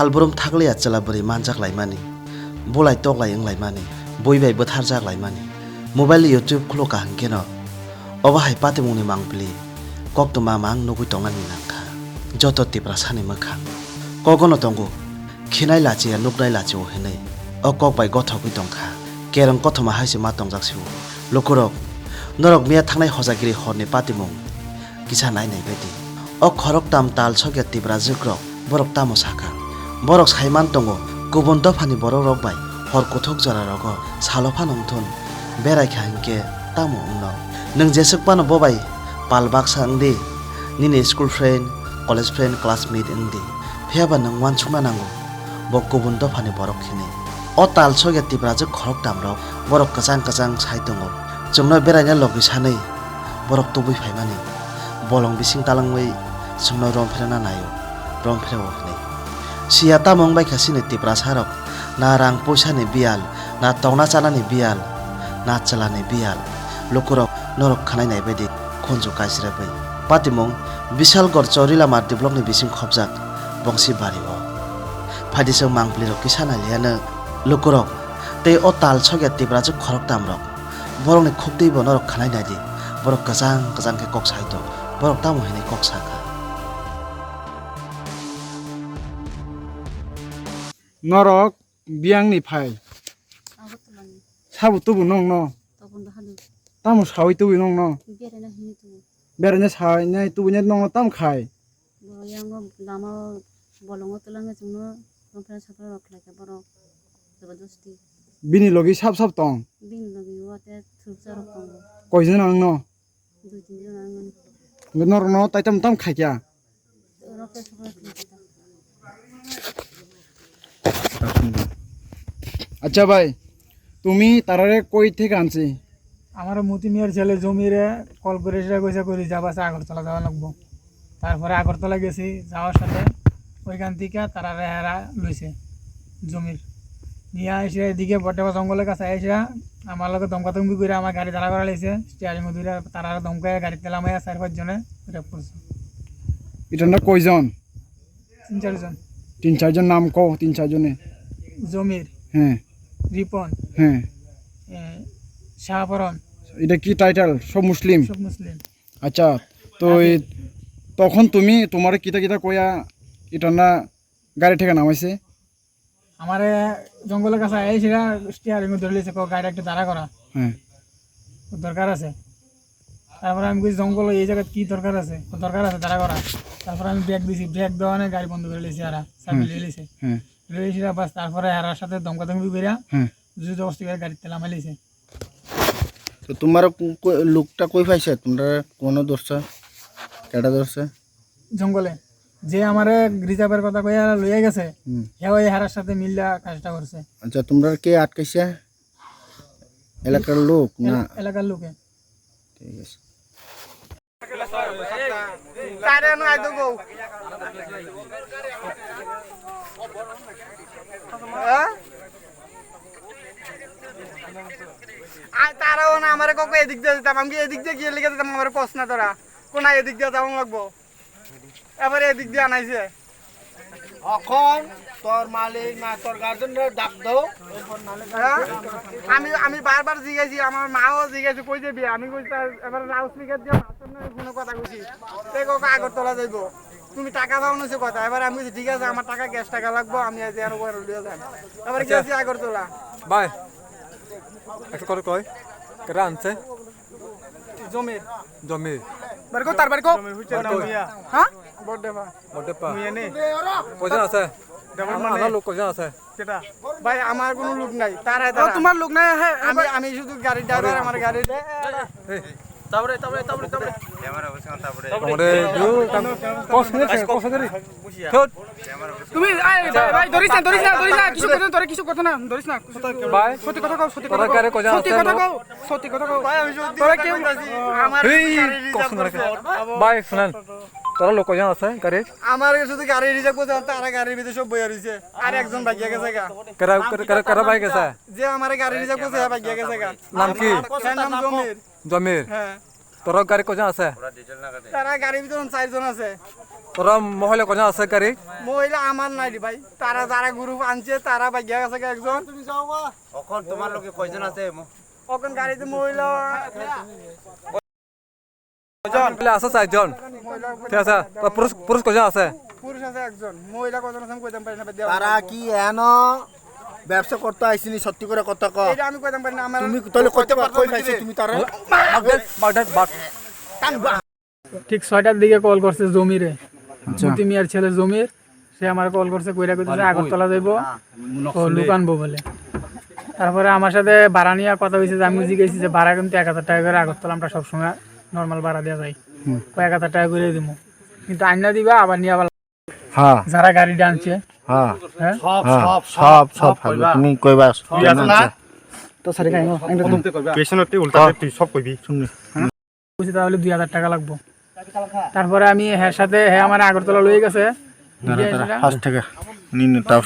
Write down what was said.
halbrum thaglai achala bari manjaklai mani bolai toklai englai mani boibai botharjaklai mani mobile youtube khloka hangkeno oba hai patimungni mangpli koktoma mang nugui tongani nangkha joto tipra sani mokha kogono tongo khinai lachi nuknai lachi o henai o kokbai gothokui tongkha kerong kothoma haise ma tongjaksiu lokorok norok miya thangnai hojagiri horni patimung kisa nai nai bedi o khorok tam tal sogya tipra jukrok borok tamo saka borok saiman tongo kubun dofani borok rok bai hor kothok jora rogo salofa nongthun berai khangke tamo ungno nung jesuk pano bobai palbak sangdi nini school friend college friend classmate ingdi pheba nung wansukma nango bo kubun dofani borok khini o tal sogya tipra je khorok tam rok borok kachang kachang sai tongo chungno beraina logi sanai borok tubui phaimani bolong bising talangwai chungno rom pherana nayo rom pherao hne sia tamong bai khasini tipra sarok na rang poisa ni bial na tongna chana ni bial na chala ni bial lokorok norok khanai nai bedi khonjo kaisira bai patimong bishal gor chorila mar develop ni bising khobjak bongsi bari o phadisang mangpli rok kisana liana lokorok tei o tal sogya tipra je khorok tamrok borok ni khoptei bo norok khanai nai di borok kachang kachang ke kok sai to borok tamo hini kok saka norok biang ni phai sabu tubu nong no tamo sawi tubu nong no berene sai nai tubu net nong tam khai yang lama bolongo tulangnya cuma kompres satu rok lagi borok jabardasti bini logi sap sap tong bin lagi wate thursa rok tong koiজন ang no 2-3 John angan nor no tai tam tam khai kya rok satu rok lagi আচ্ছা ভাই তুমি তারারে কই থেকে আনছি আমার মতি মিয়ার ছেলে জমিরে কল করে সেটা কইসা করি যাবা আগরতলা যাওয়া লাগবো তারপরে আগরতলা গেছি যাওয়ার সাথে ওইখান থেকে তারারে হেরা লইছে জমির নিয়ে এসে এদিকে বটেবা জঙ্গলের কাছে এসে আমার লগে দমকাদমকি করে আমার গাড়ি দাঁড়া করা লাইছে স্টিয়ারিং ধরে তারারে দমকায় গাড়ি তেলামাইয়া 4-5 জনে রেপ করছে এটা না কয়জন 3-4 জন 3-4 জন নাম কও 3-4 জনে জমির হ্যাঁ রিপন হ্যাঁ শাহপরন এটা কি টাইটেল সব মুসলিম সব মুসলিম আচ্ছা তো তখন তুমি তোমার কিতা কিতা কইয়া এটা না গাড়ি থেকে নামাইছে আমারে জঙ্গলের কাছে এসে স্টিয়ারিং ধরে লিছে গাড়ি একটা দাঁড়া করা হ্যাঁ দরকার আছে তারপরে আমি কইছি জঙ্গল এই জায়গা কি দরকার আছে দাঁড়া করা তারপরে আমি ব্রেক দিছি ব্রেক দেওয়ানে গাড়ি বন্ধ করে লিছি আর চাবি লিয়ে লিছে হ্যাঁ লিয়েছি বাস তারপরে হারার সাথে দমকাদমকি কইরা হ্যাঁ জুজ অবস্থা করে গাড়ি তেলামাই লিছে তো তোমার লোকটা কই পাইছে তোমরা কোন দর্শা কেডা দর্শা জঙ্গলে যে আমারে রিজার্ভের কথা কইয়া লইয়া গেছে হেও এই হারার সাথে মিল্লা কাজটা করছে আচ্ছা তোমরা কে আটকাইছে এলাকার লোক না এলাকার লোকে ঠিক আছে তারাও না আমার কাউকে এদিক দিয়ে দিতাম আমি এদিক দিয়ে গিয়ে লিখে দিতাম আমার কষ্ট না তোরা কোন এদিক দিয়ে যাবো লাগবো এবারে এদিক দিয়ে আনাইছে এখন তোর মালিক না তোর গার্জেন ডাক দাও আমি বারবার জিজ্ঞাসি আমার মাও জিজ্ঞাসি কই যাবি আমি কই এবার লাউড স্পিকার দিয়ে কোনো কথা কইছি এই কাউকে আগরতলা যাইব তুমি টাকা দাও না কথা এবার আমি ঠিক আছে আমার টাকা গ্যাস টাকা লাগবো আমি আজ আর ওয়ার লিয়ে যাই এবার গেছি আগরতলা বাই একটু করে কই কেরা আনছে জমির জমি বারকো তার বারকো হ্যাঁ বড়দেবা বড়দেবা কয়জন আছে আমার লোক কয়জন আছে কেটা ভাই আমার কোনো লোক নাই তারা তোমার লোক নাই আমি শুধু গাড়ি ড্রাইভার আমার গাড়ি তারপরে তুমি ভাই ধরিস না কিছু কথা না ধরিস না ভাই সত্যি কথা কও সত্যি তোরা কারে কয়জন আছে সত্যি কথা কও ভাই আমি সত্যি তোরা কেউ আমার ভাই শুনেন তোরা লোক কয়জন আছে গাড়ি আমার শুধু গাড়ি রিজার্ভ করতে তারা গাড়ির ভিতরে সব বইয়া রইছে আর একজন ভাগিয়া গেছে গা কারা ভাই গেছে যে আমার গাড়ি রিজার্ভ করতে ভাগিয়া গেছে গা নাম কি নাম জমির জমির হ্যাঁ তোরা গাড়ি কয়জন আছে তারা গাড়ির ভিতরে 4 জন আছে তোরা মহিলা কজন আছে গাড়ি মহিলা আমার নাই রে ভাই তারা যারা গ্রুপ আনছে তারা ভাগ্য আছে একজন এখন তোমার লোকে কয়জন আছে এখন গাড়িতে মহিলা মহিলা আছে 4 জন ঠিক আছে তো পুরুষ পুরুষ কজন আছে পুরুষ আছে একজন মহিলা কজন আছে আমি কইতাম পারি না ভাই, দেওয়া তারা কি এন ব্যবসা করতে আইসিনি সত্যি করে কথা ক এটা আমি কইতাম পারি না আমার তুমি তাহলে কইতে কই পাইছো তুমি তারা বাট ঠিক 6টার দিকে কল করছে জমিরে মতি মিয়ার ছেলে জমির সে আমার কল করছে কইরা কইতেছে আগরতলা যাইব ও লুক আনবো বলে তারপরে আমার সাথে ভাড়া নিয়ে কথা হয়েছে যে আমি জিজ্ঞেসি যে ভাড়া কিন্তু 1000 টাকা করে আগরতলা আমরা সবসময় নর্মাল ভাড়া দেওয়া যায় কয়েক 1000 টাকা করে দিব কিন্তু আইনা দিবা আবার নিয়ে আবার হ্যাঁ যারা গাড়িটা আনছে হ্যাঁ হ্যাঁ সব তুমি কইবা তো সারি খাই পেছনতে উল্টা তুই সব কইবি শুননি বুঝি তাহলে 2000 টাকা লাগবে তারপরে আমি হ্যাঁ সাথে হ্যাঁ আমার আগরতলা লয়ে গেছে ফার্স্ট থেকে নিন তাও